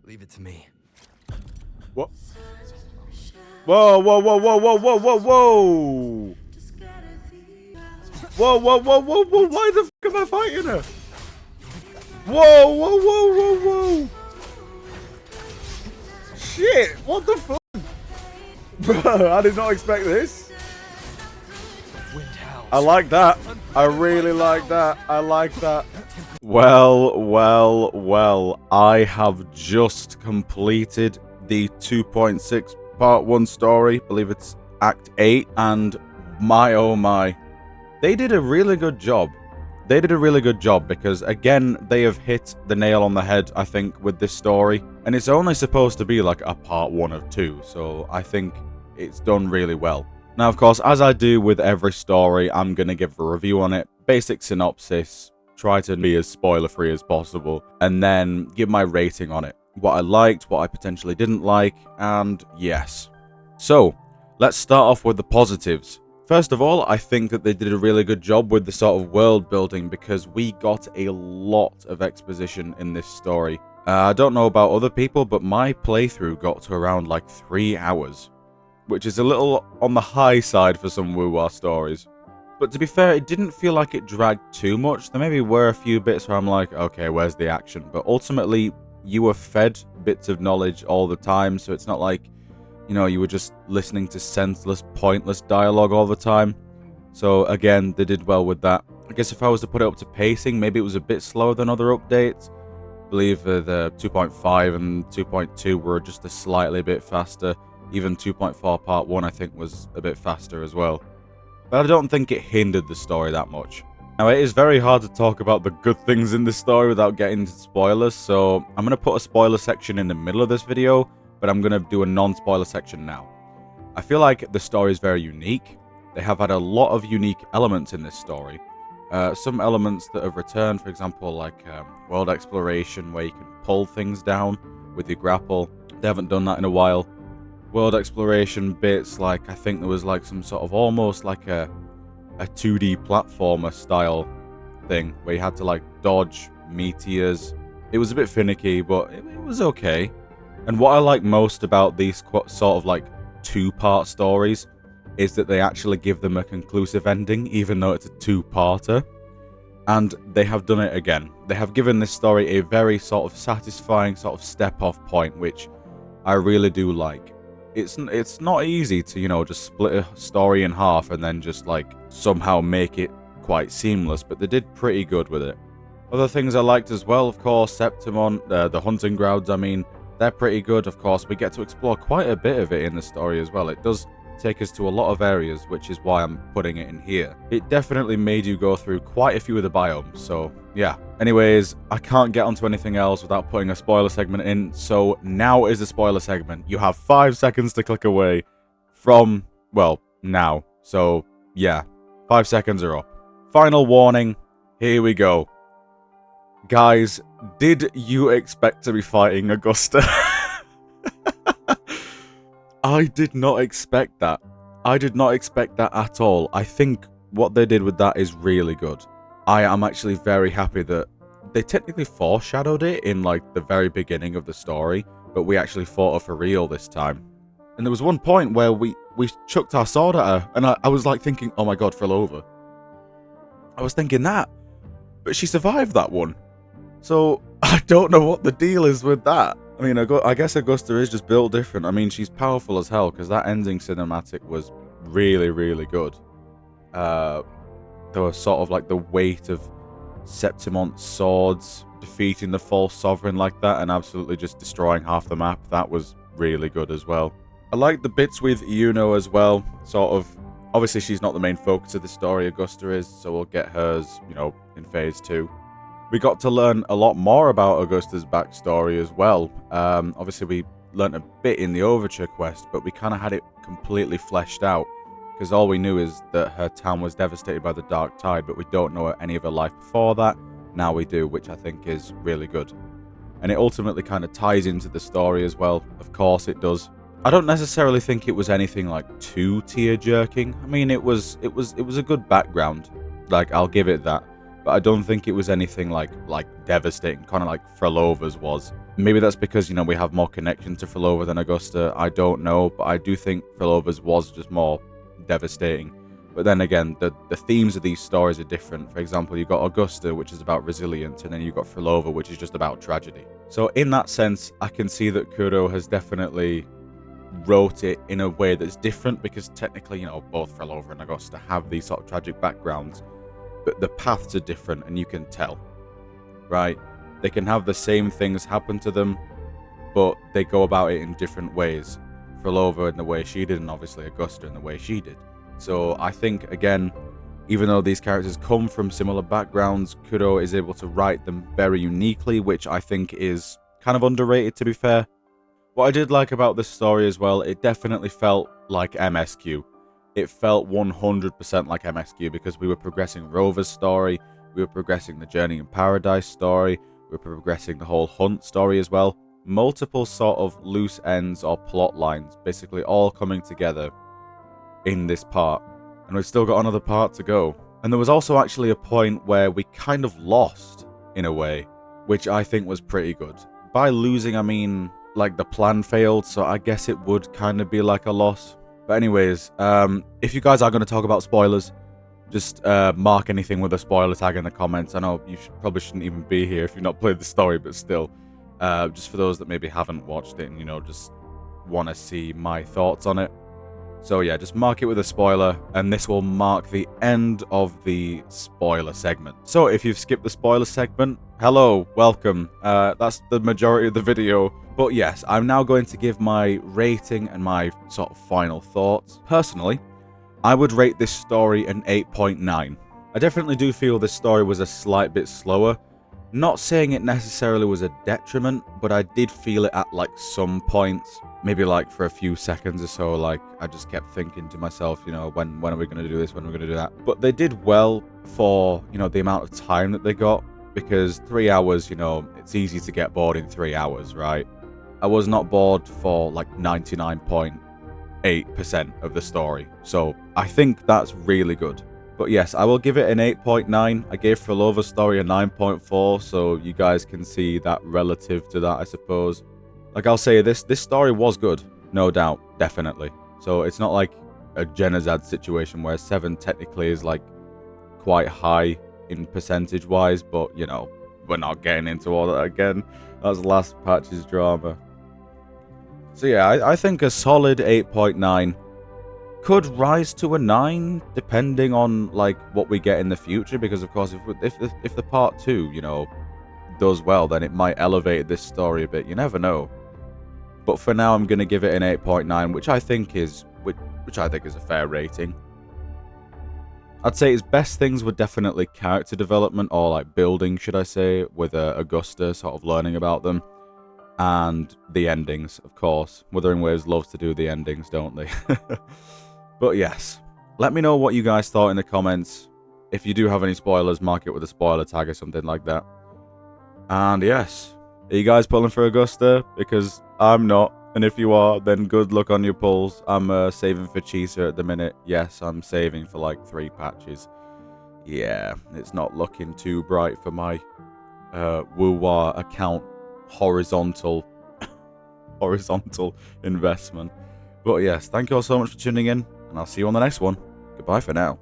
Leave it to me. What? Whoa, whoa, whoa, whoa, whoa, whoa, whoa, whoa! Whoa, whoa, whoa, whoa, whoa! Why the f am I fighting her? Whoa, whoa, whoa, whoa, whoa! Shit! What the fuck? Bro, I did not expect this. I like that. I really like that. I like that. Well, well, well. I have just completed the 2.6 part 1 story. I believe it's Act 8. And my oh my. They did a really good job. They did a really good job because, again, they have hit the nail on the head, I think, with this story. And it's only supposed to be like a part 1 of 2. So I think it's done really well. Now, of course, as I do with every story, I'm going to give a review on it, basic synopsis, try to be as spoiler-free as possible, and then give my rating on it. What I liked, what I potentially didn't like, and yes. So, let's start off with the positives. First of all, I think that they did a really good job with the sort of world building because we got a lot of exposition in this story. I don't know about other people, but my playthrough got to around like 3 hours. Which is a little on the high side for some wuwa stories. But to be fair, it didn't feel like it dragged too much. There maybe were a few bits where I'm like, okay, where's the action? But ultimately, you were fed bits of knowledge all the time, so it's not like, you know, you were just listening to senseless, pointless dialogue all the time. So again, they did well with that. I guess if I was to put it up to pacing, maybe it was a bit slower than other updates. I believe the 2.5 and 2.2 were just a slightly bit faster. Even 2.4 part 1 I think was a bit faster as well. But I don't think it hindered the story that much. Now it is very hard to talk about the good things in this story without getting into spoilers, so I'm going to put a spoiler section in the middle of this video, but I'm going to do a non-spoiler section now. I feel like the story is very unique. They have had a lot of unique elements in this story. Some elements that have returned, for example, like world exploration where you can pull things down with your grapple. They haven't done that in a while. World exploration bits, like I think there was like some sort of almost like a 2D platformer style thing where you had to like dodge meteors. It was a bit finicky, but it was okay. And what I like most about these sort of like 2-part stories is that they actually give them a conclusive ending, even though it's a 2-parter. And they have done it again. They have given this story a very sort of satisfying sort of step-off point, which I really do like. It's not easy to, you know, just split a story in half and then just like somehow make it quite seamless, but they did pretty good with it. Other things I liked as well, of course, Septimon, the hunting grounds, I mean, they're pretty good. Of course, we get to explore quite a bit of it in the story as well. It does take us to a lot of areas, which is why I'm putting it in here. It definitely made you go through quite a few of the biomes, so yeah. Anyways, I can't get onto anything else without putting a spoiler segment in, so now is the spoiler segment. You have 5 seconds to click away from, well, now. So yeah, 5 seconds are up. Final warning, here we go. Guys, did you expect to be fighting Augusta? I did not expect that. I did not expect that at all. I think what they did with that is really good. I am actually very happy that they technically foreshadowed it in like the very beginning of the story, but we actually fought her for real this time. And there was one point where we chucked our sword at her, and I was like thinking, oh my god, fell over. I was thinking that, but she survived that one. So I don't know what the deal is with that. I mean, I guess Augusta is just built different. I mean, she's powerful as hell, because that ending cinematic was really, really good. There was sort of like the weight of Septimon's swords defeating the false sovereign like that and absolutely just destroying half the map. That was really good as well. I like the bits with Yuno as well. Sort of, obviously she's not the main focus of the story, Augusta is, so we'll get hers, you know, in phase 2. We got to learn a lot more about Augusta's backstory as well. Obviously, we learned a bit in the Overture quest, but we kind of had it completely fleshed out, because all we knew is that her town was devastated by the Dark Tide, but we don't know any of her life before that. Now we do, which I think is really good. And it ultimately kind of ties into the story as well. Of course it does. I don't necessarily think it was anything like too tear-jerking. I mean, it was a good background. Like, I'll give it that. but I don't think it was anything like devastating, kind of like Frelova's was. Maybe that's because, you know, we have more connection to Frelova than Augusta. I don't know, but I do think Frelova's was just more devastating. But then again, the themes of these stories are different. For example, you've got Augusta, which is about resilience, and then you've got Frelova, which is just about tragedy. So in that sense, I can see that Kuro has definitely wrote it in a way that's different, because technically, you know, both Frelova and Augusta have these sort of tragic backgrounds, but the paths are different, and you can tell, right? They can have the same things happen to them, but they go about it in different ways. Frelova in the way she did, and obviously Augusta in the way she did. So I think, again, even though these characters come from similar backgrounds, Kuro is able to write them very uniquely, which I think is kind of underrated, to be fair. What I did like about this story as well, it definitely felt like MSQ. It felt 100% like MSQ, because we were progressing Rover's story, we were progressing the Journey in Paradise story, we were progressing the whole Hunt story as well. Multiple sort of loose ends or plot lines, basically all coming together in this part, and we've still got another part to go. And there was also actually a point where we kind of lost, in a way, which I think was pretty good. By losing, I mean, like, the plan failed, so I guess it would kind of be like a loss. But anyways, if you guys are going to talk about spoilers, just mark anything with a spoiler tag in the comments. I know you probably shouldn't even be here if you've not played the story, but still, just for those that maybe haven't watched it and, you know, just want to see my thoughts on it. So yeah, just mark it with a spoiler, and this will mark the end of the spoiler segment. So if you've skipped the spoiler segment, hello, welcome. That's the majority of the video. But yes, I'm now going to give my rating and my sort of final thoughts. Personally, I would rate this story an 8.9. I definitely do feel this story was a slight bit slower. Not saying it necessarily was a detriment, but I did feel it at like some points. Maybe like for a few seconds or so, like I just kept thinking to myself, you know, when are we going to do this, when are we going to do that? But they did well for, you know, the amount of time that they got, because 3 hours, you know, it's easy to get bored in 3 hours, right? I was not bored for like 99.8% of the story, so I think that's really good. But yes, I will give it an 8.9. I gave Frelova's story a 9.4, so you guys can see that relative to that, I suppose. Like, I'll say this story was good, no doubt, definitely. So it's not like a Genazad situation where 7 technically is like quite high in percentage-wise, but, you know, we're not getting into all that again. That was last patch's drama. So yeah, I think a solid 8.9. Could rise to a 9, depending on like what we get in the future, because of course if the part 2, you know, does well, then it might elevate this story a bit. You never know. But for now, I'm gonna give it an 8.9, which I think is a fair rating. I'd say its best things were definitely character development, or like building, should I say, with Augusta, sort of learning about them, and the endings, of course. Wuthering Waves loves to do the endings, don't they? But yes, let me know what you guys thought in the comments. If you do have any spoilers, mark it with a spoiler tag or something like that. And yes, are you guys pulling for Augusta? Because I'm not. And if you are, then good luck on your pulls. I'm saving for Chisa at the minute. Yes, I'm saving for like 3 patches. Yeah, it's not looking too bright for my wuwa account horizontal investment. But yes, thank you all so much for tuning in, and I'll see you on the next one. Goodbye for now.